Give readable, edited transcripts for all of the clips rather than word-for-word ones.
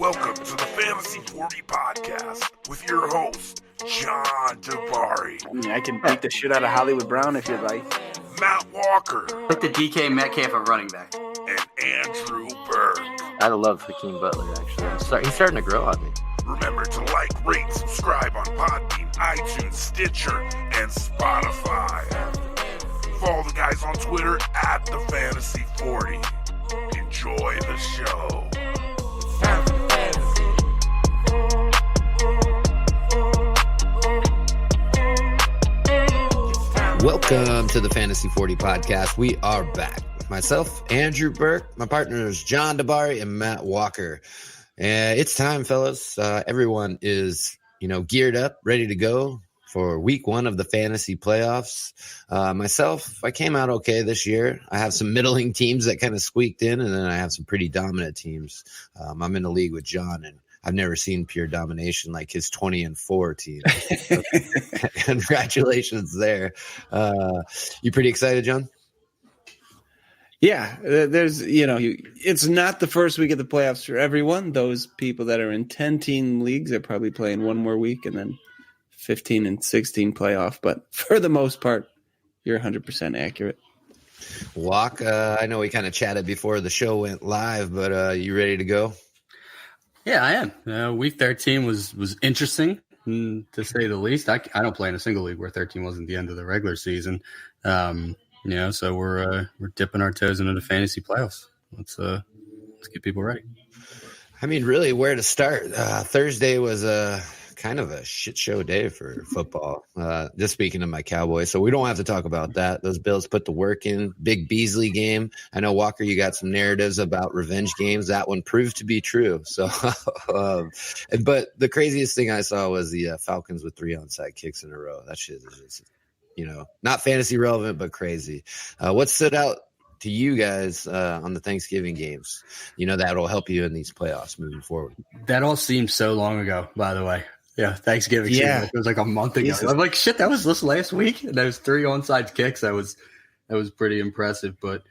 Welcome to the Fantasy 40 Podcast with your host, John Dabari. I mean, I can beat the shit out of Hollywood Brown if you'd like. Matt Walker. Put the DK Metcalf at running back. And Andrew Berg. I love Hakeem Butler, actually. He's starting to grow on me. Remember to like, rate, subscribe on Podbean, iTunes, Stitcher, and Spotify. Follow the guys on Twitter at the Fantasy 40. Enjoy the show. Welcome to the Fantasy 40 Podcast. We are back. Myself, Andrew Burke, my partners, John Dabari and Matt Walker. It's time, fellas. Everyone is, geared up, ready to go for week one of the fantasy playoffs. Myself, I came out okay this year. I have some middling teams that kind of squeaked in, and then I have some pretty dominant teams. I'm in the league with John, and I've never seen pure domination like his 20-4 team. Congratulations there. You pretty excited, John? Yeah, it's not the first week of the playoffs for everyone. Those people that are in 10-team leagues are probably playing one more week and then 15 and 16 playoff. But for the most part, you're 100% accurate. Walk, I know we kind of chatted before the show went live, but you ready to go? Yeah, I am. Week 13 was interesting, to say the least. I don't play in a single league where 13 wasn't the end of the regular season. So we're dipping our toes into the fantasy playoffs. Let's get people ready. I mean, really, where to start? Thursday was kind of a shit show day for football. Just speaking of my Cowboys, so we don't have to talk about that. Those Bills put the work in. Big Beasley game. I know, Walker, you got some narratives about revenge games. That one proved to be true. So, but the craziest thing I saw was the Falcons with 3 onside kicks in a row. That shit is just, not fantasy relevant, but crazy. What stood out to you guys on the Thanksgiving games, that'll help you in these playoffs moving forward? That all seems so long ago, by the way. Yeah, Thanksgiving. Yeah. It was like a month ago. I'm like, shit, that was this last week? And those 3 onside kicks, that was pretty impressive. But,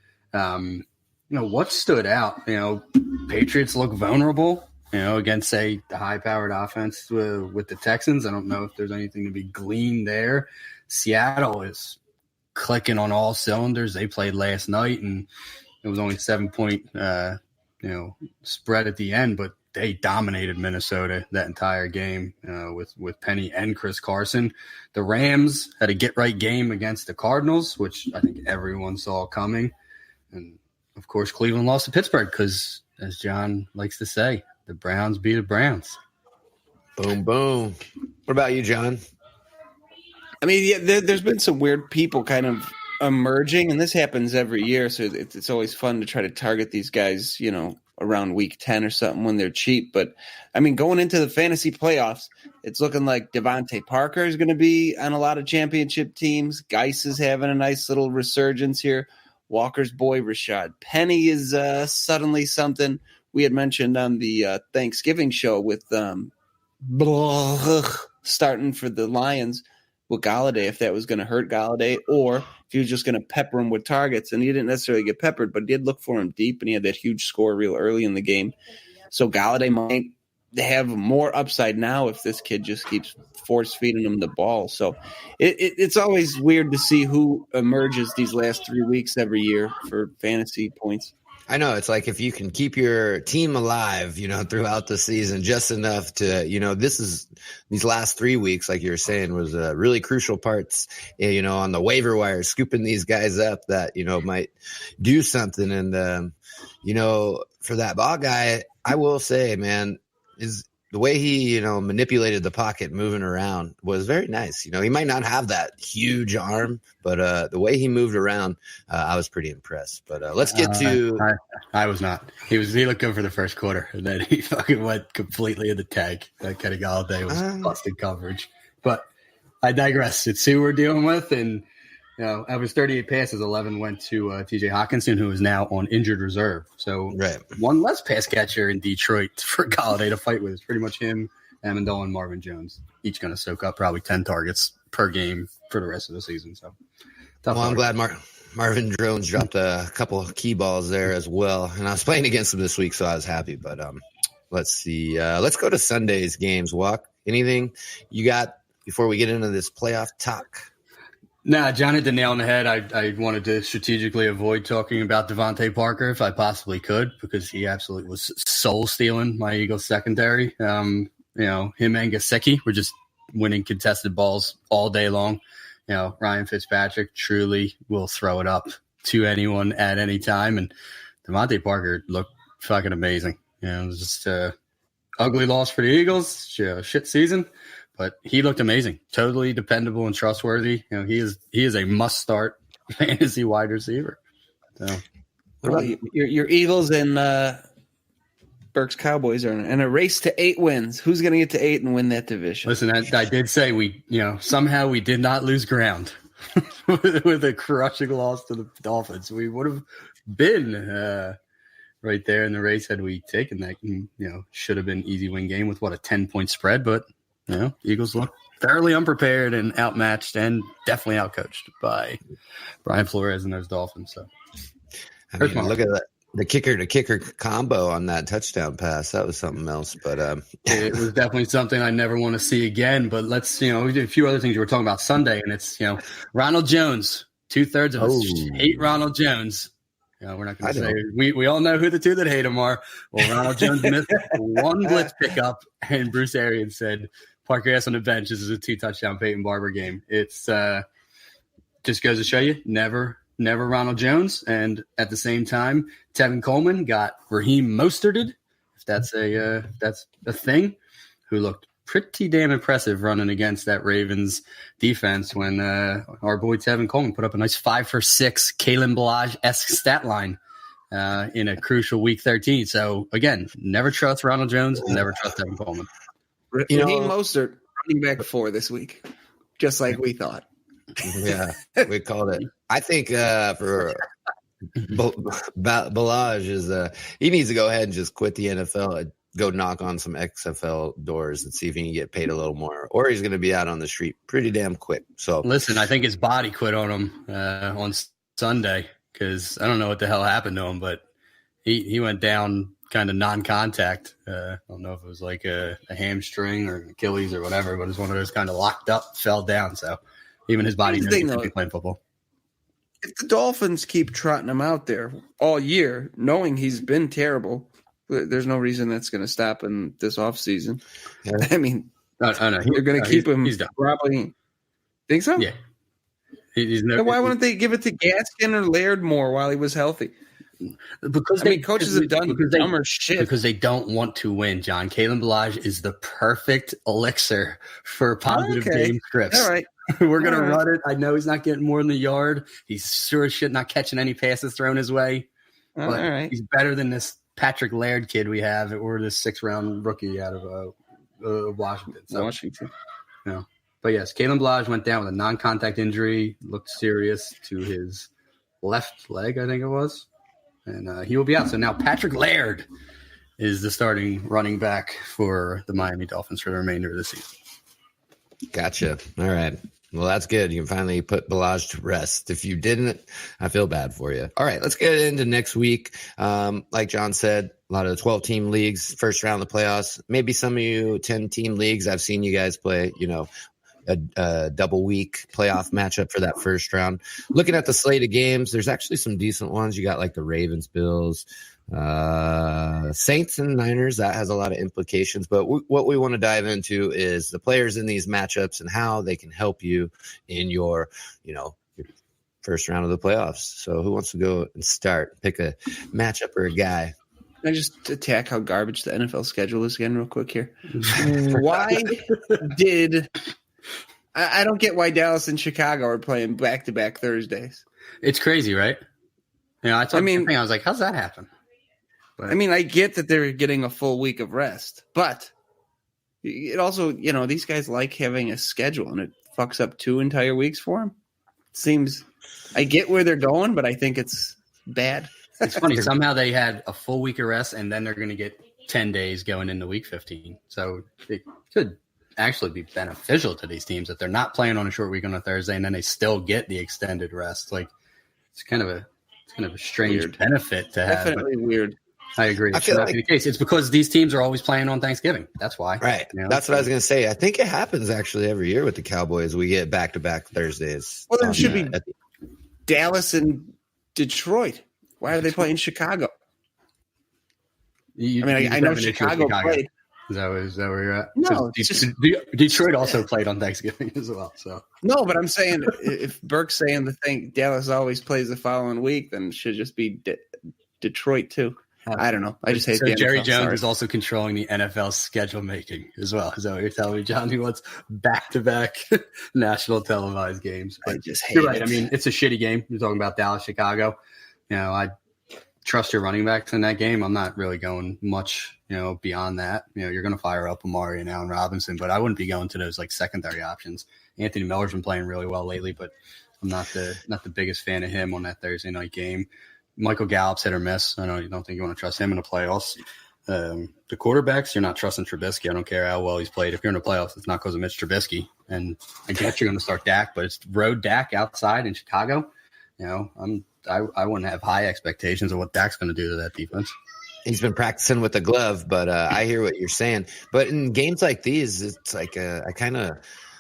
what stood out? Patriots look vulnerable, against, say, the high-powered offense with the Texans. I don't know if there's anything to be gleaned there. Seattle is clicking on all cylinders. They played last night, and it was only 7-point, spread at the end, but they dominated Minnesota that entire game with Penny and Chris Carson. The Rams had a get-right game against the Cardinals, which I think everyone saw coming. And, of course, Cleveland lost to Pittsburgh because, as John likes to say, the Browns beat the Browns. Boom, boom. What about you, John? I mean, yeah, there's been some weird people kind of emerging, and this happens every year, so it's always fun to try to target these guys, around week 10 or something when they're cheap. But, I mean, going into the fantasy playoffs, it's looking like Devante Parker is going to be on a lot of championship teams. Geis is having a nice little resurgence here. Walker's boy, Rashad Penny, is suddenly something. We had mentioned on the Thanksgiving show with starting for the Lions with Galladay, if that was going to hurt Galladay, or if he was just going to pepper him with targets. And he didn't necessarily get peppered, but did look for him deep, and he had that huge score real early in the game. So Galladay might have more upside now if this kid just keeps force-feeding him the ball. So it's always weird to see who emerges these last 3 weeks every year for fantasy points. I know. It's like if you can keep your team alive, throughout the season just enough to, these last 3 weeks, like you were saying, was really crucial parts, on the waiver wire, scooping these guys up that, might do something. And, for that ball guy, I will say, man, is the way he, manipulated the pocket moving around was very nice. He might not have that huge arm, but the way he moved around, I was pretty impressed. But let's get to. I was not. He looked good for the first quarter, and then he fucking went completely in the tank. That Kenny Galladay was busted coverage. But I digress. It's who we're dealing with, and of his 38 passes, 11 went to T.J. Hawkinson, who is now on injured reserve. So one less pass catcher in Detroit for Galladay to fight with is pretty much him, Amendola, and Marvin Jones. Each going to soak up probably 10 targets per game for the rest of the season. So, I'm glad Marvin Jones dropped a couple of key balls there as well. And I was playing against him this week, so I was happy. But let's see. Let's go to Sunday's games. Walk. Anything you got before we get into this playoff talk? Nah, John hit the nail on the head. I wanted to strategically avoid talking about Devante Parker if I possibly could, because he absolutely was soul stealing my Eagles secondary. Him and Gesicki were just winning contested balls all day long. Ryan Fitzpatrick truly will throw it up to anyone at any time. And Devante Parker looked fucking amazing. It was just ugly loss for the Eagles. Shit season. But he looked amazing, totally dependable and trustworthy. He is a must-start fantasy wide receiver. So, well, your Eagles and Burke's Cowboys are in a race to 8 wins. Who's going to get to 8 and win that division? Listen, I did say somehow we did not lose ground with a crushing loss to the Dolphins. We would have been right there in the race had we taken that. Should have been easy win game with a 10-point spread, but. Eagles look thoroughly unprepared and outmatched and definitely outcoached by Brian Flores and those Dolphins. So, look at that. The kicker-to-kicker combo on that touchdown pass. That was something else. But it was definitely something I never want to see again. But let's, we did a few other things we were talking about Sunday, and it's, Ronald Jones. 2/3 of us hate Ronald Jones. We're not going to say we all know who the two that hate him are. Well, Ronald Jones missed one blitz pickup, and Bruce Arians said, Parker ass on the bench. This is a 2-touchdown Peyton Barber game. It's just goes to show you, never Ronald Jones. And at the same time, Tevin Coleman got Raheem Mosterted, if that's a thing, who looked pretty damn impressive running against that Ravens defense when our boy Tevin Coleman put up a nice 5 for 6 Kalen Ballage-esque stat line in a crucial Week 13. So, again, never trust Ronald Jones, never trust Tevin Coleman. Raheem Mostert running back 4 this week, just like we thought. Yeah, we called it. I think for Ballage is he needs to go ahead and just quit the NFL and go knock on some XFL doors and see if he can get paid a little more, or he's going to be out on the street pretty damn quick. So listen, I think his body quit on him on Sunday because I don't know what the hell happened to him, but he went down kind of non-contact. I don't know if it was like a hamstring or Achilles or whatever, but it was one of those kind of locked up, fell down. So even his body knows he could be playing football. If the Dolphins keep trotting him out there all year, knowing he's been terrible, there's no reason that's going to stop in this offseason. Yeah. I mean, no. You're going to keep him. He's done. Probably. Think so? Yeah. Why wouldn't they give it to Gaskin or Laird more while he was healthy? Because coaches have done dumber shit because they don't want to win. John, Kalen Ballage is the perfect elixir for positive game scripts. All right, we're gonna run it. I know he's not getting more than the yard. He's sure as shit not catching any passes thrown his way. But all right, he's better than this Patrick Laird kid we have, or this 6th-round rookie out of Washington. So, yeah. But yes, Kalen Ballage went down with a non-contact injury. Looked serious to his left leg, I think it was. And he will be out. So now Patrick Laird is the starting running back for the Miami Dolphins for the remainder of the season. Gotcha. All right. Well, that's good. You can finally put Ballage to rest. If you didn't, I feel bad for you. All right, let's get into next week. Like John said, a lot of the 12-team leagues, first round of the playoffs. Maybe some of you 10-team leagues. I've seen you guys play, a double week playoff matchup for that first round. Looking at the slate of games, there's actually some decent ones. You got like the Ravens, Bills, Saints, and Niners. That has a lot of implications. But what we want to dive into is the players in these matchups and how they can help you in your first round of the playoffs. So who wants to go and start? Pick a matchup or a guy. Can I just attack how garbage the NFL schedule is again real quick here? Why did... I don't get why Dallas and Chicago are playing back-to-back Thursdays. It's crazy, right? I was like, how's that happen? But, I get that they're getting a full week of rest, but it also, these guys like having a schedule, and it fucks up 2 entire weeks for them. It seems, I get where they're going, but I think it's bad. It's funny. Somehow they had a full week of rest, and then they're going to get 10 days going into week 15. So it could actually be beneficial to these teams that they're not playing on a short week on a Thursday, and then they still get the extended rest. Like it's kind of a strange benefit to have. Definitely weird. I agree. It should not be the case. It's because these teams are always playing on Thanksgiving. That's why. Right. That's what I was going to say. I think it happens actually every year with the Cowboys. We get back-to-back Thursdays. Well, then it should be Dallas and Detroit. Why are they playing Chicago? I know Chicago played. Is that where you're at? No, Detroit also played on Thanksgiving as well. So no, but I'm saying if Burke's saying the thing Dallas always plays the following week, then it should just be Detroit too. I don't know. I just hate so the Jerry NFL. Jones is also controlling the NFL schedule making as well. Is that what you're telling me, John? He wants back-to-back national televised games. But I just hate you're right. it. I mean, it's a shitty game. You're talking about Dallas, Chicago. I trust your running backs in that game. I'm not really going much, beyond that. You're going to fire up Amari and Allen Robinson, but I wouldn't be going to those like secondary options. Anthony Miller's been playing really well lately, but I'm not the biggest fan of him on that Thursday night game. Michael Gallup's hit or miss. I know you don't think you want to trust him in the playoffs. The quarterbacks, you're not trusting Trubisky. I don't care how well he's played. If you're in the playoffs, it's not because of Mitch Trubisky. And I guess you're going to start Dak, but it's road Dak outside in Chicago. I wouldn't have high expectations of what Dak's going to do to that defense. He's been practicing with the glove, but I hear what you're saying. But in games like these, it's like I kind of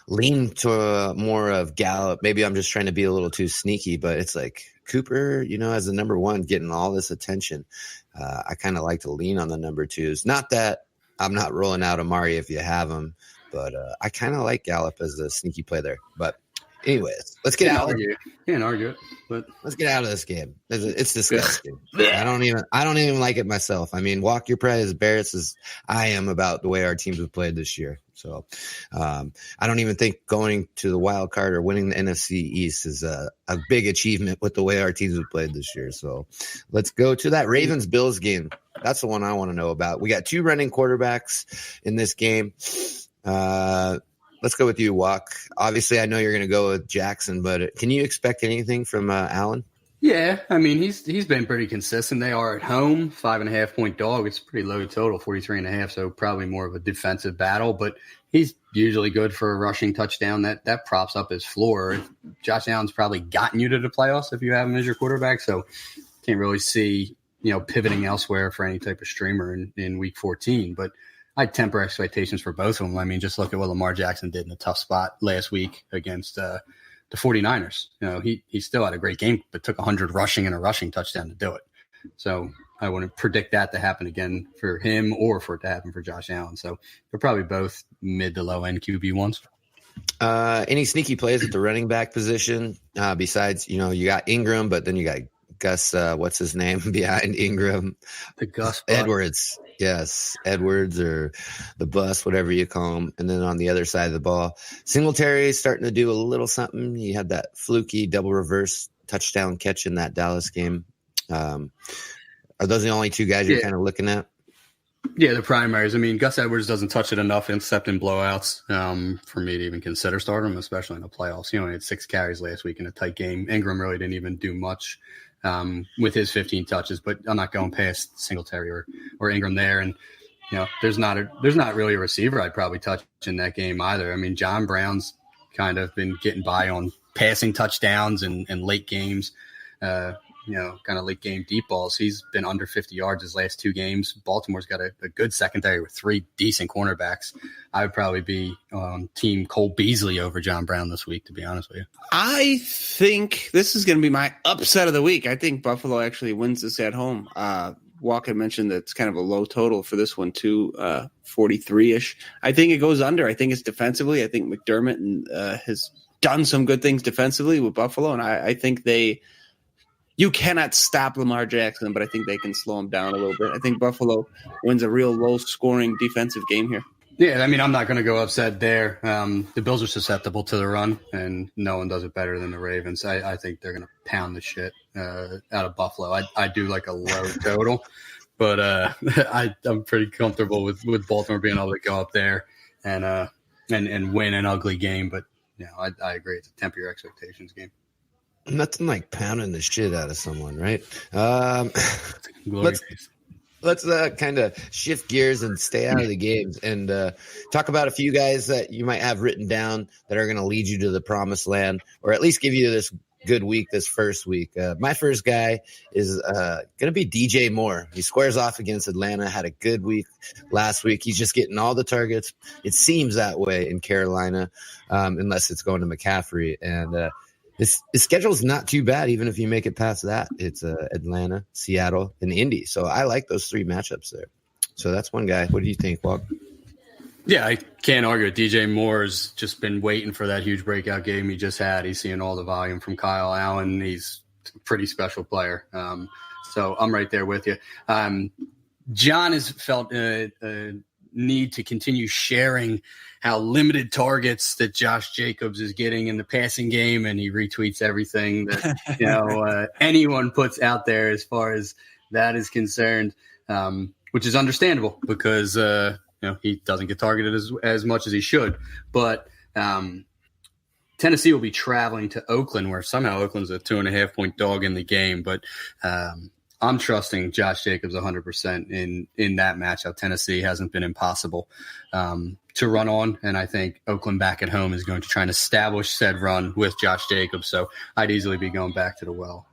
lean to more of Gallup. Maybe I'm just trying to be a little too sneaky, but it's like Cooper, as the number one, getting all this attention. I kind of like to lean on the number twos. Not that I'm not rolling out Amari if you have him, but I kind of like Gallup as a sneaky play there. But anyways, let's get out. Can't argue it, but let's get out of this game. It's disgusting. I don't even like it myself. I mean, walk your pride as embarrassed as I am about the way our teams have played this year. So I don't even think going to the wild card or winning the NFC East is a big achievement with the way our teams have played this year. So let's go to that Ravens-Bills game. That's the one I want to know about. We got two running quarterbacks in this game. Let's go with you, Walk. Obviously, I know you're going to go with Jackson, but can you expect anything from Allen? Yeah, I mean, he's been pretty consistent. They are at home, 5.5-point dog. It's pretty low total, 43.5, so probably more of a defensive battle. But he's usually good for a rushing touchdown. That props up his floor. Josh Allen's probably gotten you to the playoffs if you have him as your quarterback, so can't really see pivoting elsewhere for any type of streamer in Week 14. But I'd temper expectations for both of them. I mean, just look at what Lamar Jackson did in a tough spot last week against the 49ers. He still had a great game, but took 100 rushing and a rushing touchdown to do it. So I wouldn't predict that to happen again for him or for it to happen for Josh Allen. So they're probably both mid to low end QB1s. Any sneaky plays at the running back position besides, you got Ingram, but then you got Gus, what's his name behind Ingram? The Gus Edwards. Yes, Edwards or the bus, whatever you call him. And then on the other side of the ball, Singletary is starting to do a little something. He had that fluky double reverse touchdown catch in that Dallas game. Are those the only two guys you're kind of looking at? Yeah, the primaries. I mean, Gus Edwards doesn't touch it enough except in blowouts for me to even consider starting him, especially in the playoffs. He only had 6 carries last week in a tight game. Ingram really didn't even do much with his 15 touches, but I'm not going past Singletary or Ingram there. And, there's not really a receiver I'd probably touch in that game either. I mean, John Brown's kind of been getting by on passing touchdowns and late games, kind of late game deep balls. He's been under 50 yards his last 2 games. Baltimore's got a good secondary with 3 decent cornerbacks. I would probably be on team Cole Beasley over John Brown this week, to be honest with you. I think this is going to be my upset of the week. I think Buffalo actually wins this at home. Walker mentioned that it's kind of a low total for this one too, 43-ish. I think it goes under. I think it's defensively. I think McDermott has done some good things defensively with Buffalo, and I think you cannot stop Lamar Jackson, but I think they can slow him down a little bit. I think Buffalo wins a real low-scoring defensive game here. Yeah, I mean, I'm not going to go upset there. The Bills are susceptible to the run, and no one does it better than the Ravens. I think they're going to pound the shit out of Buffalo. I do like a low total, but I'm pretty comfortable with Baltimore being able to go up there and win an ugly game. But I agree. It's a temper your expectations game. Nothing like pounding the shit out of someone, right? Let's kind of shift gears and stay out of the games and talk about a few guys that you might have written down that are going to lead you to the promised land, or at least give you this good week this first week. My first guy is going to be DJ Moore. He squares off against Atlanta, had a good week last week. He's just getting all the targets. It seems that way in Carolina, unless it's going to McCaffrey. And his schedule is not too bad, even if you make it past that. It's Atlanta, Seattle, and Indy. So I like those 3 matchups there. So that's one guy. What do you think, Walt? Yeah, I can't argue it. DJ Moore's just been waiting for that huge breakout game he just had. He's seeing all the volume from Kyle Allen. He's a pretty special player. So I'm right there with you. John has felt a need to continue sharing how limited targets that Josh Jacobs is getting in the passing game, and he retweets everything that anyone puts out there as far as that is concerned, which is understandable because he doesn't get targeted as much as he should. But Tennessee will be traveling to Oakland, where somehow Oakland's a 2.5-point dog in the game. But I'm trusting Josh Jacobs 100% in that matchup. Tennessee hasn't been impossible to run on, and I think Oakland back at home is going to try and establish said run with Josh Jacobs. So I'd easily be going back to the well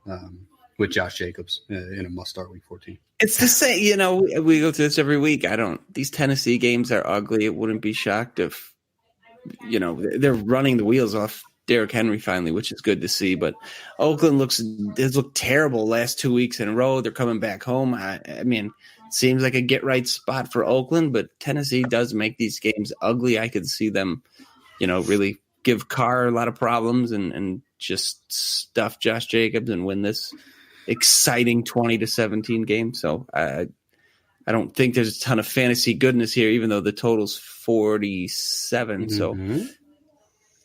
with Josh Jacobs in a must-start Week 14. It's the same, we go through this every week. These Tennessee games are ugly. It wouldn't be shocked if, they're running the wheels off Derrick Henry finally, which is good to see. But Oakland has looked terrible last 2 weeks in a row. They're coming back home. I mean, it seems like a get-right spot for Oakland, but Tennessee does make these games ugly. I could see them, really give Carr a lot of problems and just stuff Josh Jacobs and win this exciting 20-17 game. So I don't think there's a ton of fantasy goodness here, even though the total's 47. Mm-hmm. So it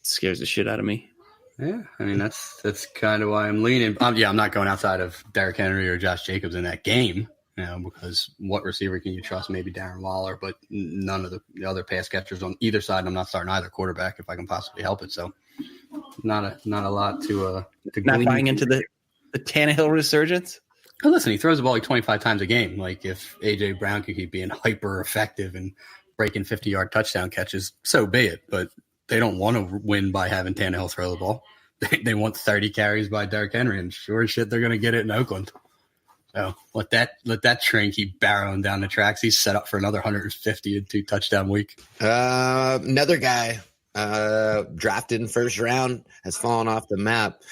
scares the shit out of me. Yeah, I mean that's kind of why I'm leaning. I'm not going outside of Derrick Henry or Josh Jacobs in that game, because what receiver can you trust? Maybe Darren Waller, but none of the other pass catchers on either side. I'm not starting either quarterback if I can possibly help it. So not a lot to not buying into the Tannehill resurgence? Oh, listen, he throws the ball like 25 times a game. Like if A.J. Brown could keep being hyper effective and breaking 50-yard touchdown catches, so be it. But they don't want to win by having Tannehill throw the ball. They want 30 carries by Derrick Henry, and sure as shit, they're going to get it in Oakland. So let that train keep barreling down the tracks. He's set up for another 150 and 2 touchdown week. Another guy drafted in first round has fallen off the map,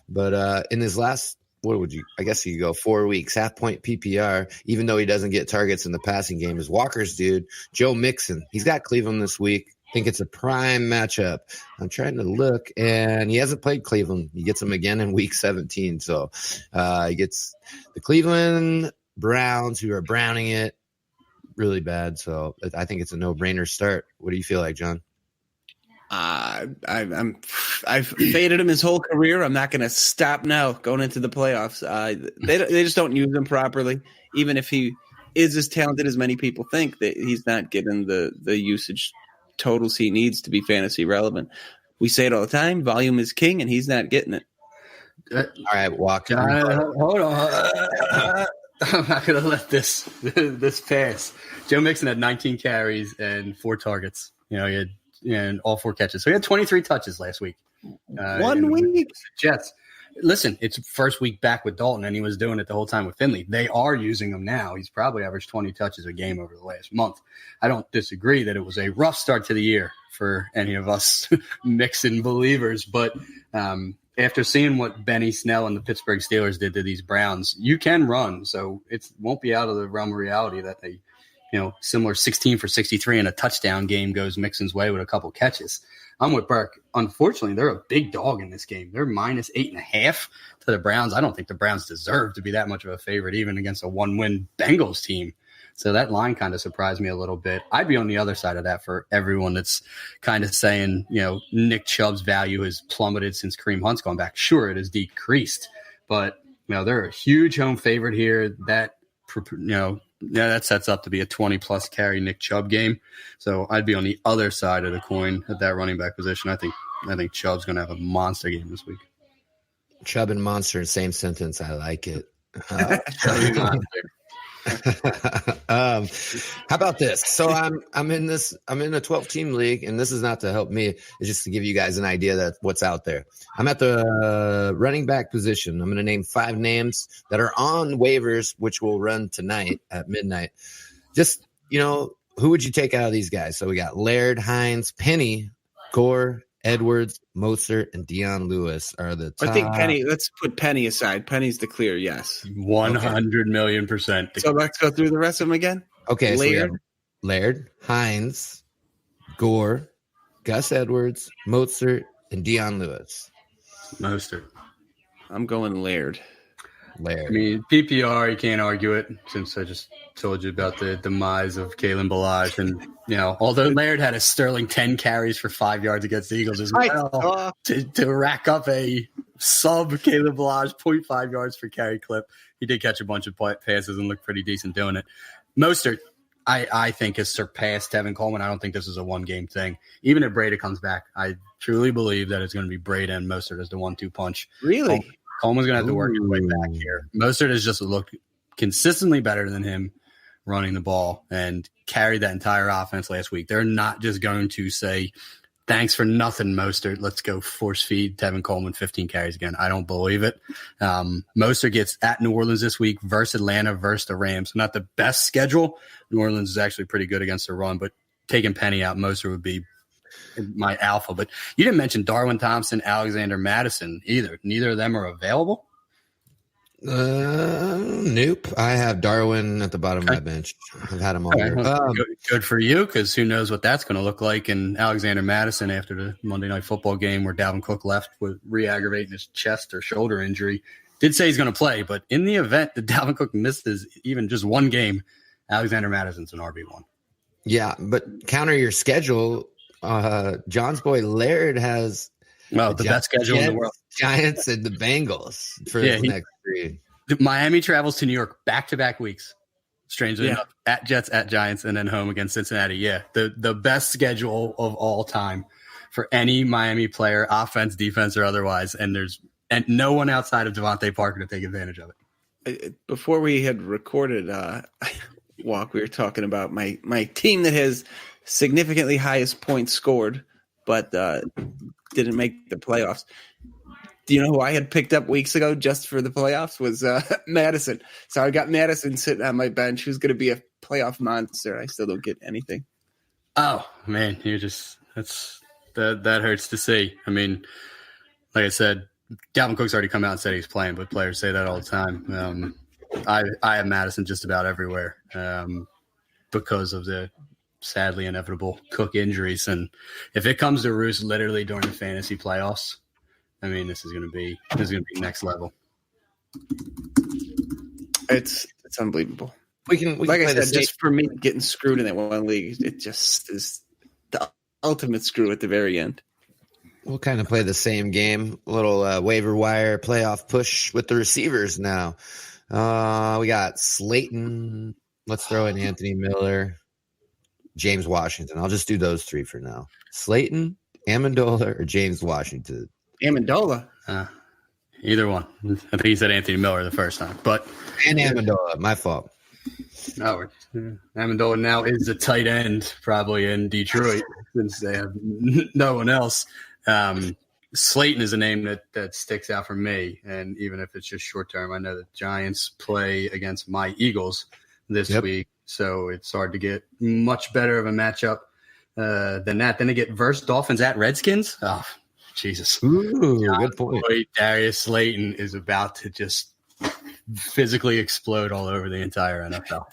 but in his last, I guess you could go 4 weeks, half-point PPR, even though he doesn't get targets in the passing game, is Walker's dude, Joe Mixon. He's got Cleveland this week. I think it's a prime matchup. I'm trying to look, and he hasn't played Cleveland. He gets them again in Week 17. So he gets the Cleveland Browns, who are browning it really bad. So I think it's a no-brainer start. What do you feel like, John? I've faded him his whole career. I'm not going to stop now going into the playoffs. They just don't use him properly. Even if he is as talented as many people think, that he's not getting the usage totals he needs to be fantasy relevant. We say it all the time. Volume is king, and he's not getting it. All right, Walker. Hold on. I'm not going to let this pass. Joe Mixon had 19 carries and 4 targets. He had and all 4 catches. So he had 23 touches last week. 1 week. Jets. Listen, it's first week back with Dalton, and he was doing it the whole time with Finley. They are using him now. He's probably averaged 20 touches a game over the last month. I don't disagree that it was a rough start to the year for any of us Mixon believers, but after seeing what Benny Snell and the Pittsburgh Steelers did to these Browns, you can run. So it won't be out of the realm of reality that they similar 16 for 63 and a touchdown game goes Mixon's way with a couple catches. I'm with Burke. Unfortunately, they're a big dog in this game. They're minus 8.5 to the Browns. I don't think the Browns deserve to be that much of a favorite, even against a 1-win Bengals team. So that line kind of surprised me a little bit. I'd be on the other side of that for everyone that's kind of saying, Nick Chubb's value has plummeted since Kareem Hunt's gone back. Sure, it has decreased, but they're a huge home favorite here. That that sets up to be a 20-plus carry Nick Chubb game. So I'd be on the other side of the coin at that running back position. I think Chubb's going to have a monster game this week. Chubb and monster, same sentence. I like it. How about this? So I'm in a 12-team league, and this is not to help me. It's just to give you guys an idea that what's out there. I'm at the running back position. I'm going to name 5 names that are on waivers, which will run tonight at midnight. Just, who would you take out of these guys? So we got Laird, Hines, Penny, Gore, Edwards, Mostert, and Deion Lewis are the top. I think Penny. Let's put Penny aside. Penny's the clear yes. 100 million %. So let's go through the rest of them again. Okay, Laird, so we have Laird, Hines, Gore, Gus Edwards, Mostert, and Deion Lewis. Mostert. I'm going Laird. I mean, PPR, you can't argue it since I just told you about the demise of Kalen Ballage. And, although Laird had a sterling 10 carries for 5 yards against the Eagles as well, to rack up a sub Kalen Ballage 0.5 yards per carry clip, he did catch a bunch of passes and looked pretty decent doing it. Mostert, I think, has surpassed Tevin Coleman. I don't think this is a one-game thing. Even if Breda comes back, I truly believe that it's going to be Breda and Mostert as the 1-2 punch. Really? Coleman's going to have to work his way back here. Mostert has just looked consistently better than him running the ball and carried that entire offense last week. They're not just going to say, thanks for nothing, Mostert. Let's go force feed Tevin Coleman 15 carries again. I don't believe it. Mostert gets at New Orleans this week versus Atlanta versus the Rams. Not the best schedule. New Orleans is actually pretty good against the run, but taking Penny out, Mostert would be my alpha. But you didn't mention Darwin Thompson, Alexander Madison either. Neither of them are available. Nope. I have Darwin at the bottom of my bench. I've had him all year. Good for you, because who knows what that's going to look like. And Alexander Madison, after the Monday Night Football game where Dalvin Cook left with re-aggravating his chest or shoulder injury, did say he's going to play. But in the event that Dalvin Cook misses even just one game, Alexander Madison's an RB1. Yeah, but counter your schedule. John's boy Laird has the best schedule in the world. Giants and the Bengals for the next 3. Miami travels to New York back-to-back weeks. Strangely enough, at Jets, at Giants, and then home against Cincinnati. Yeah, the best schedule of all time for any Miami player, offense, defense, or otherwise. And there's no one outside of Devante Parker to take advantage of it. Before we had recorded Walk, we were talking about my team that has significantly highest points scored, but didn't make the playoffs. Do you know who I had picked up weeks ago just for the playoffs was Madison. So I got Madison sitting on my bench, who's going to be a playoff monster. I still don't get anything. Oh man, that hurts to see. I mean, like I said, Dalvin Cook's already come out and said he's playing, but players say that all the time. I have Madison just about everywhere because of the sadly inevitable Cook injuries. And if it comes to roost literally during the fantasy playoffs, I mean, this is going to be next level. It's unbelievable. We can like I said, just for me getting screwed in that one league, it just is the ultimate screw at the very end. We'll kind of play the same game, a little waiver wire playoff push with the receivers now. We got Slayton. Let's throw in Anthony Miller, James Washington. I'll just do those 3 for now. Slayton, Amendola, or James Washington. Amendola. Either one. I think he said Anthony Miller the first time. And Amendola, my fault. No, Amendola now is the tight end probably in Detroit since they have no one else. Slayton is a name that sticks out for me, and even if it's just short term, I know the Giants play against my Eagles this week, so it's hard to get much better of a matchup than that. Then they get versus Dolphins at Redskins. Oh, Jesus. Ooh, good point. Darius Slayton is about to just physically explode all over the entire NFL.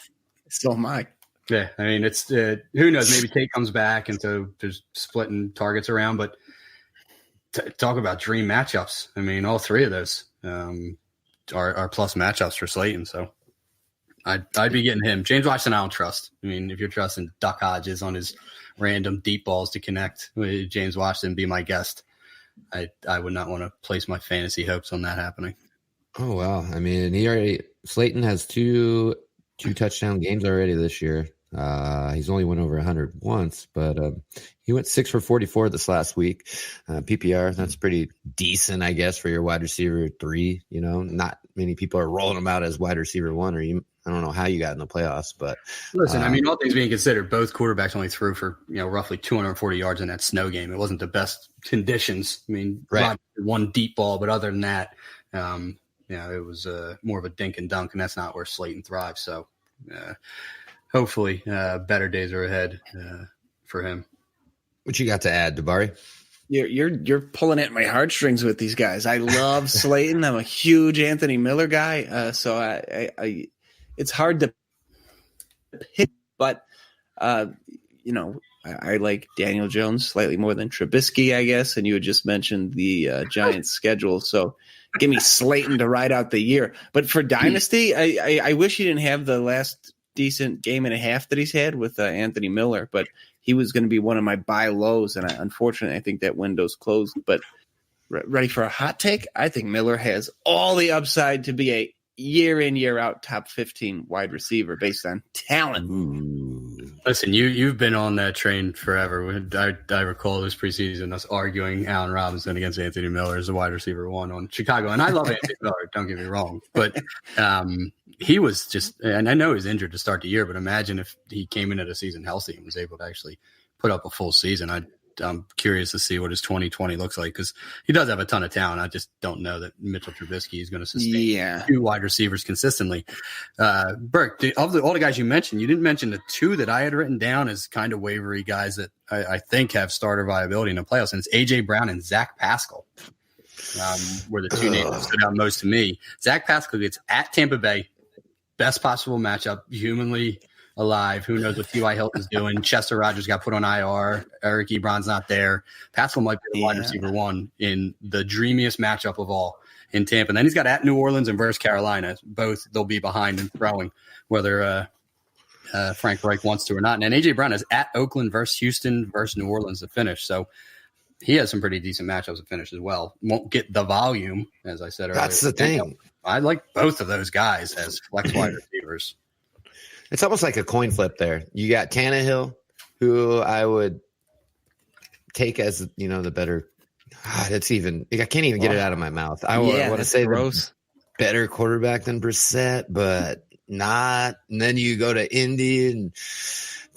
So am I. Yeah, I mean, it's who knows? Maybe Tate comes back, and so there's splitting targets around. But talk about dream matchups. I mean, all 3 of those are plus matchups for Slayton. So I'd be getting him. James Washington, I don't trust. I mean, if you're trusting Duck Hodges on his random deep balls to connect with James Washington, be my guest. I would not want to place my fantasy hopes on that happening. Oh, wow. I mean, Slayton has two touchdown games already this year. He's only went over 100 once, but he went 6 for 44 this last week. PPR, that's pretty decent, I guess, for your wide receiver 3. Not many people are rolling him out as wide receiver 1, or I don't know how you got in the playoffs, but listen, I mean, all things being considered, both quarterbacks only threw for roughly 240 yards in that snow game. It wasn't the best conditions. I mean, right. One deep ball, but other than that, it was more of a dink and dunk, and that's not where Slayton thrives. So, hopefully, better days are ahead for him. What you got to add, Dabari? You're pulling at my heartstrings with these guys. I love Slayton. I'm a huge Anthony Miller guy, so I it's hard to pick, but I like Daniel Jones slightly more than Trubisky, I guess. And you had just mentioned the Giants' schedule, so give me Slayton to ride out the year. But for Dynasty, I wish he didn't have the last decent game and a half that he's had with Anthony Miller, but he was going to be one of my buy lows, and unfortunately, I think that window's closed. But ready for a hot take? I think Miller has all the upside to be a year in, year out top 15 wide receiver based on talent. Ooh. Listen, you've been on that train forever. I recall this preseason us arguing Allen Robinson against Anthony Miller as a wide receiver one on Chicago, and I love Anthony Miller. Don't get me wrong, but he was just, and I know he's injured to start the year, but imagine if he came into the season healthy and was able to actually put up a full season. I'm curious to see what his 2020 looks like, because he does have a ton of talent. I just don't know that Mitchell Trubisky is going to sustain two wide receivers consistently. Burke, all the guys you mentioned, you didn't mention the two that I had written down as kind of wavery guys that I think have starter viability in the playoffs, and it's A.J. Brown and Zach Pascal. Were the two names that stood out most to me. Zach Pascal gets at Tampa Bay. Best possible matchup, humanly alive. Who knows what T.Y. Hilton's doing? Chester Rogers got put on IR. Eric Ebron's not there. Pascal might be the wide receiver one in the dreamiest matchup of all in Tampa. And then he's got at New Orleans and versus Carolina. Both they'll be behind and throwing, whether Frank Reich wants to or not. And then A.J. Brown is at Oakland versus Houston versus New Orleans to finish. So he has some pretty decent matchups to finish as well. Won't get the volume, as I said earlier. That's the thing. I like both of those guys as flex wide receivers. It's almost like a coin flip there. You got Tannehill, who I would take as, the better. I can't even get it out of my mouth. I want to say gross. The better quarterback than Brissett, but not. And then you go to Indy and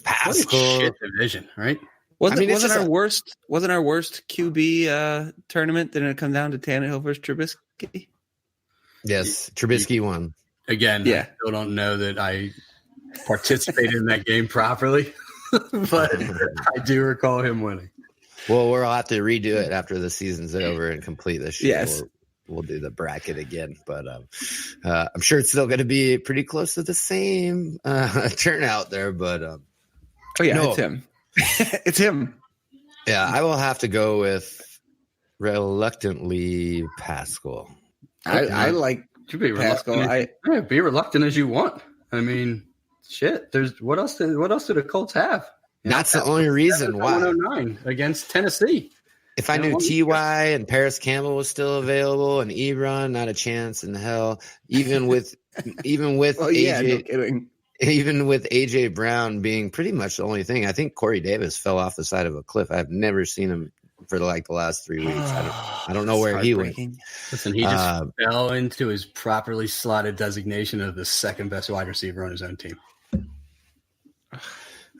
Pascal. Shit division, right? Wasn't our worst QB tournament? Didn't it come down to Tannehill versus Trubisky? Yes, Trubisky won. Again, I still don't know that I participated in that game properly, but I do recall him winning. Well, we'll have to redo it after the season's over and complete this year. Yes. We'll do the bracket again, but I'm sure it's still going to be pretty close to the same turnout there. But it's him. It's him. Yeah, I will have to go with reluctantly Pascal. I like Pascal. Be reluctant as you want. I mean, shit. There's what else do the Colts have? That's the only reason why. 109 against Tennessee. If I knew T.Y. and Paris Campbell was still available and Ebron, not a chance in hell. Even with AJ, even with A.J. Brown being pretty much the only thing, I think Corey Davis fell off the side of a cliff. I've never seen him for the last 3 weeks. I don't know where he went. Listen, he just fell into his properly slotted designation of the second best wide receiver on his own team.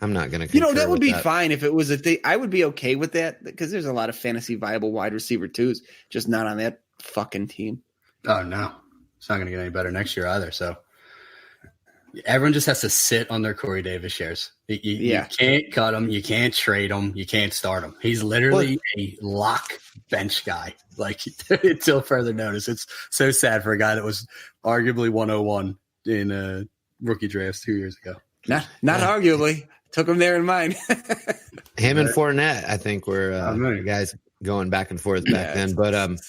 I'm not going to. That would be fine if it was a thing. I would be okay with that because there's a lot of fantasy viable wide receiver twos, just not on that fucking team. Oh no, it's not going to get any better next year either. So everyone just has to sit on their Corey Davis shares. You can't cut him. You can't trade him. You can't start him. He's literally a lock bench guy. Like until further notice. It's so sad for a guy that was arguably 101 in rookie drafts 2 years ago. Not arguably. Took him there in mind. Him and Fournette, I think, were guys going back and forth back then. But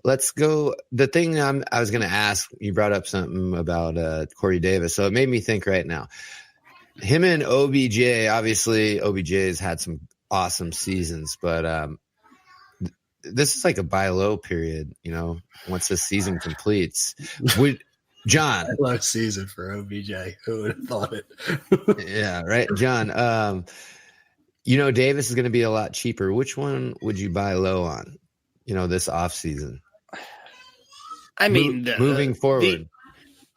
let's go. The thing I was going to ask, you brought up something about Corey Davis, so it made me think right now. Him and OBJ, obviously, OBJ has had some awesome seasons, but this is like a buy low period. Once this season completes, John, low season for OBJ. Who would have thought it? Yeah, right, John. Davis is going to be a lot cheaper. Which one would you buy low on? This off season. I mean, moving forward,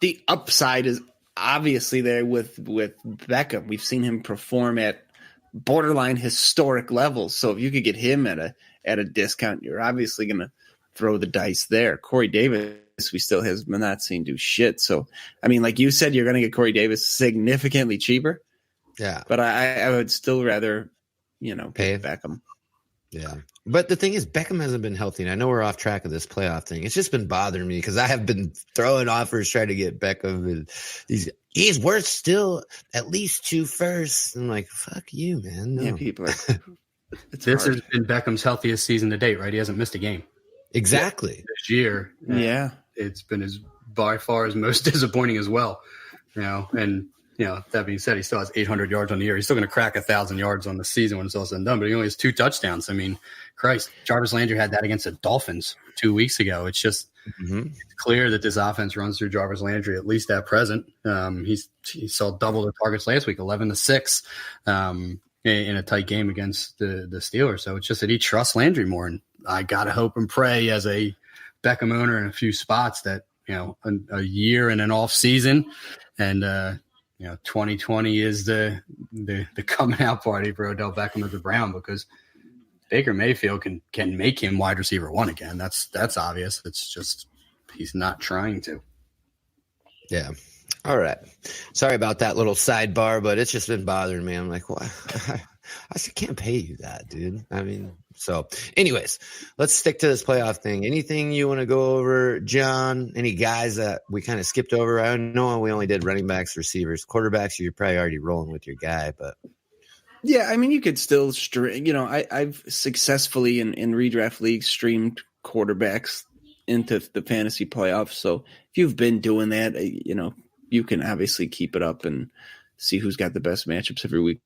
the upside is obviously there with Beckham. We've seen him perform at borderline historic levels. So if you could get him at a discount, you're obviously going to throw the dice there. Corey Davis, we still have not seen do shit. So, I mean, like you said, you're going to get Corey Davis significantly cheaper. Yeah. But I would still rather, pay Beckham. Yeah. But the thing is, Beckham hasn't been healthy. And I know we're off track of this playoff thing. It's just been bothering me because I have been throwing offers trying to get Beckham. And he's worth still at least 2 firsts. I'm like, fuck you, man. No. Yeah, people are. This has been Beckham's healthiest season to date, right? He hasn't missed a game. Exactly. This year. Yeah. It's been by far his most disappointing as well. And that being said, he still has 800 yards on the year. He's still going to crack 1,000 yards on the season when it's all said and done, but he only has 2 touchdowns. I mean, Christ, Jarvis Landry had that against the Dolphins 2 weeks ago. It's just it's clear that this offense runs through Jarvis Landry, at least at present. He saw double the targets last week, 11-6, in a tight game against the Steelers. So it's just that he trusts Landry more. And I got to hope and pray as a Beckham owner in a few spots that, a year and an off season and, 2020 is the coming out party for Odell Beckham as a Brown because Baker Mayfield can make him wide receiver 1 again. That's obvious. It's just he's not trying to. Yeah. All right. Sorry about that little sidebar, but it's just been bothering me. I'm like, what? I can't pay you that, dude. I mean, so anyways, let's stick to this playoff thing. Anything you want to go over, John? Any guys that we kind of skipped over? I know we only did running backs, receivers, quarterbacks. You're probably already rolling with your guy, but yeah, I mean, you could still string. I've successfully in redraft leagues streamed quarterbacks into the fantasy playoffs. So if you've been doing that, you can obviously keep it up and see who's got the best matchups every week.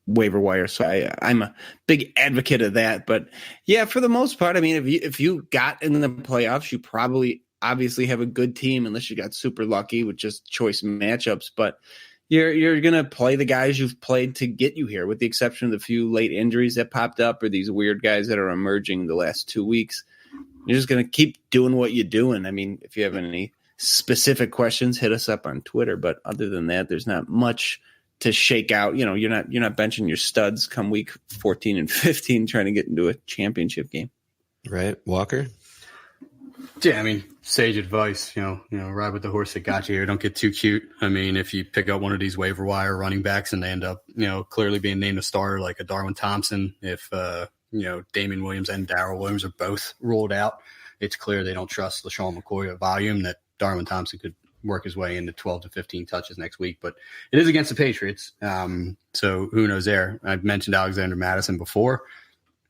Waiver wire. So I'm a big advocate of that. But yeah, for the most part, I mean, if you got in the playoffs, you probably obviously have a good team unless you got super lucky with just choice matchups. But you're going to play the guys you've played to get you here, with the exception of the few late injuries that popped up or these weird guys that are emerging the last 2 weeks. You're just going to keep doing what you're doing. I mean, if you have any specific questions, hit us up on Twitter. But other than that, there's not much to shake out. You're not benching your studs come week 14 and 15 trying to get into a championship game. Right. Walker? Yeah, I mean, sage advice, ride with the horse that got you here. Don't get too cute. I mean, if you pick up one of these waiver wire running backs and they end up, clearly being named a starter like a Darwin Thompson, if, Damian Williams and Darrell Williams are both ruled out, it's clear they don't trust LaShawn McCoy at volume, that Darwin Thompson could work his way into 12 to 15 touches next week, but it is against the Patriots. So who knows there? I've mentioned Alexander Madison before.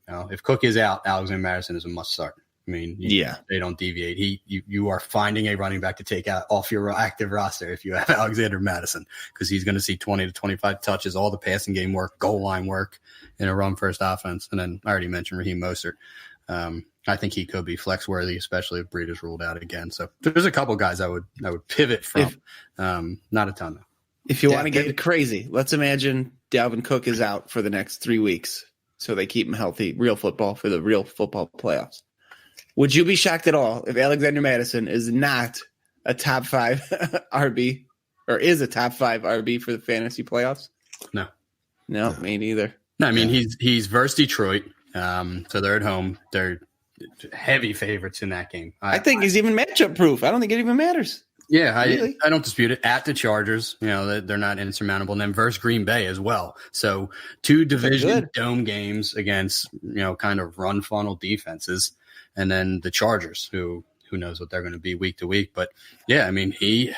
If Cook is out, Alexander Madison is a must start. I mean, they don't deviate. You are finding a running back to take out off your active roster if you have Alexander Madison, because he's going to see 20 to 25 touches, all the passing game work, goal line work in a run first offense. And then I already mentioned Raheem Mostert. I think he could be flex worthy, especially if Breed is ruled out again. So there's a couple guys I would pivot from. Not a ton though. If you want to get crazy, let's imagine Dalvin Cook is out for the next 3 weeks, so they keep him healthy. Real football for the real football playoffs. Would you be shocked at all if Alexander Madison is not a top 5 RB, or is a top 5 RB for the fantasy playoffs? No, me neither. No, I mean he's versus Detroit, so they're at home. They're heavy favorites in that game. I think he's even matchup proof. I don't think it even matters. Yeah, I don't dispute it. At the Chargers, they're not insurmountable. And then versus Green Bay as well. So 2 division dome games against, kind of run funnel defenses. And then the Chargers, who knows what they're going to be week to week. But yeah, I mean, he's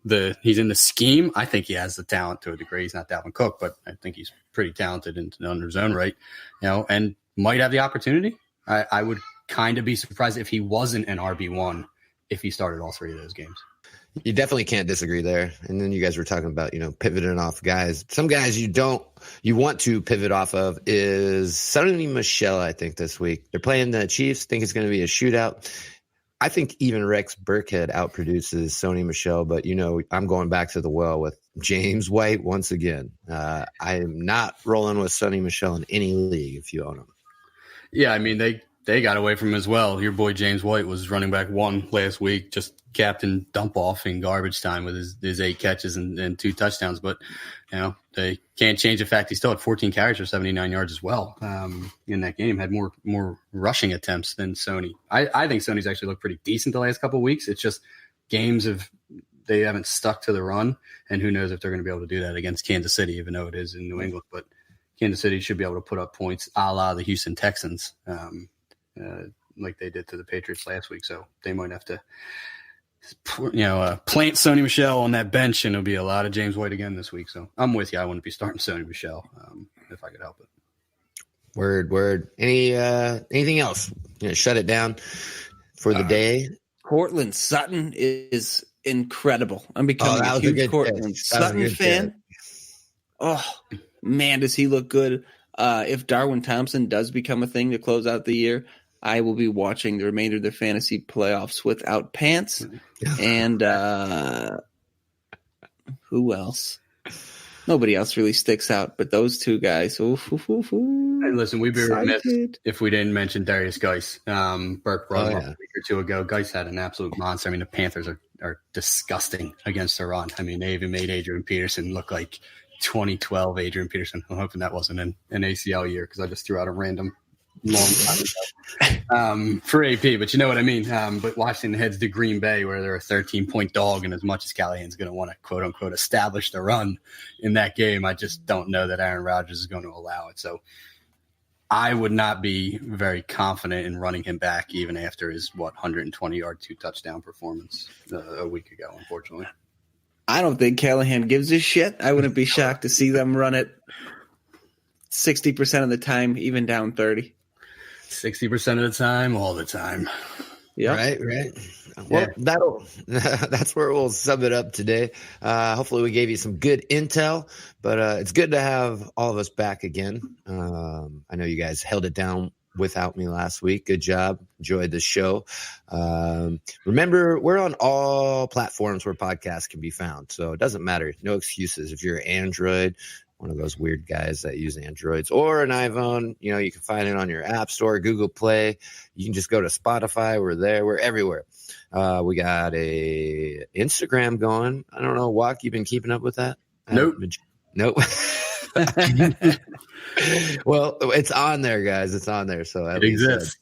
in the scheme. I think he has the talent to a degree. He's not Dalvin Cook, but I think he's pretty talented under his own right, and might have the opportunity. I would kind of be surprised if he wasn't an RB1 if he started all 3 of those games. You definitely can't disagree there. And then you guys were talking about, pivoting off guys. Some guys you want to pivot off of is Sonny Michel, I think, this week. They're playing the Chiefs. Think it's going to be a shootout. I think even Rex Burkhead outproduces Sony Michel, but I'm going back to the well with James White once again. I am not rolling with Sonny Michel in any league if you own him. Yeah, I mean, they got away from him as well. Your boy James White was running back 1 last week, just captain dump off in garbage time with his 8 catches and 2 touchdowns. But, they can't change the fact he still had 14 carries for 79 yards as well in that game. Had more rushing attempts than Sony. I think Sony's actually looked pretty decent the last couple of weeks. It's just games they haven't stuck to the run, and who knows if they're going to be able to do that against Kansas City, even though it is in New England. But Kansas City should be able to put up points a la the Houston Texans, like they did to the Patriots last week. So they might have to, plant Sony Michel on that bench, and it'll be a lot of James White again this week. So I'm with you. I wouldn't be starting Sony Michel if I could help it. Word. Anything else? Shut it down for the day. Cortland Sutton is incredible. I'm becoming a huge Cortland Sutton fan. Oh, man, does he look good. If Darwin Thompson does become a thing to close out the year, I will be watching the remainder of the fantasy playoffs without pants. And who else? Nobody else really sticks out, but those 2 guys. And listen, we'd be remiss if we didn't mention Darius Geis. Burke brought him up a week or 2 ago. Geis had an absolute monster. I mean, the Panthers are disgusting against the run. I mean, they even made Adrian Peterson look like 2012 Adrian Peterson. I'm hoping that wasn't an ACL year because I just threw out a random long time ago for AP, but you know what I mean. But Washington heads to Green Bay where they're a 13-point dog, and as much as Callahan's going to want to quote-unquote establish the run in that game, I just don't know that Aaron Rodgers is going to allow it. So I would not be very confident in running him back even after his 120-yard 2-touchdown performance a week ago, unfortunately. I don't think Callahan gives a shit. I wouldn't be shocked to see them run it 60% of the time, even down 30. 60% of the time, all the time. Yeah. Right. Well, that's where we'll sum it up today. Hopefully we gave you some good intel, but it's good to have all of us back again. I know you guys held it down without me last week. Good job. Enjoyed the show. Remember, we're on all platforms where podcasts can be found, so it doesn't matter. No excuses. If you're an Android, one of those weird guys that use Androids, or an iPhone, you can find it on your App Store, Google Play. You can just go to Spotify. We're there. We're everywhere. We got a Instagram going. I don't know, Walk, you been keeping up with that? Nope. Well, it's on there, guys. It's on there. So at least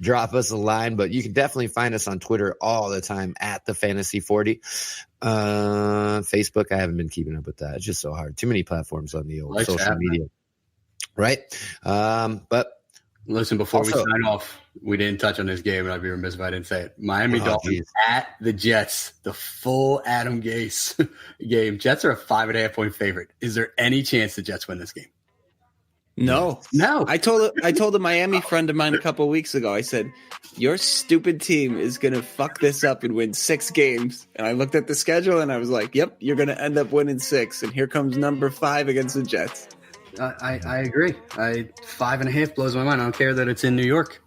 drop us a line, but you can definitely find us on Twitter all the time at the Fantasy 40. Facebook, I haven't been keeping up with that. It's just so hard. Too many platforms on the old social media. Right. But listen, before we sign off, we didn't touch on this game, and I'd be remiss if I didn't say it. Miami Dolphins at the Jets, the full Adam Gase game. Jets are a 5.5-point favorite. Is there any chance the Jets win this game? No. I told a Miami friend of mine a couple of weeks ago, I said, your stupid team is going to fuck this up and win 6 games. And I looked at the schedule and I was like, yep, you're going to end up winning 6. And here comes number 5 against the Jets. I agree. 5.5 blows my mind. I don't care that it's in New York.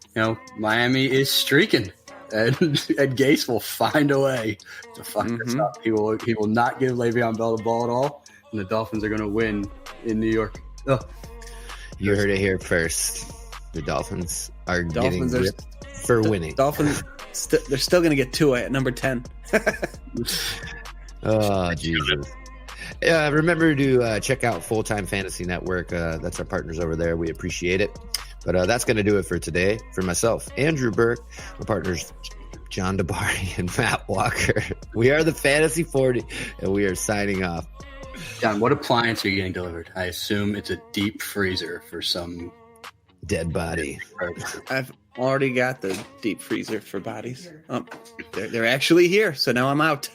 Miami is streaking. And Gase will find a way to fuck this up. He will not give Le'Veon Bell the ball at all. And the Dolphins are going to win in New York. Oh. You heard it here first. The Dolphins are getting ripped for winning. Dolphins, they're still going to get Tua at number 10. Oh, Jesus. Remember to check out Full-Time Fantasy Network. That's our partners over there. We appreciate it. But that's going to do it for today. For myself, Andrew Burke, my partners, John DeBarty and Matt Walker. We are the Fantasy 40, and we are signing off. John, what appliance are you getting delivered? I assume it's a deep freezer for some dead body. I've already got the deep freezer for bodies. They're actually here, so now I'm out.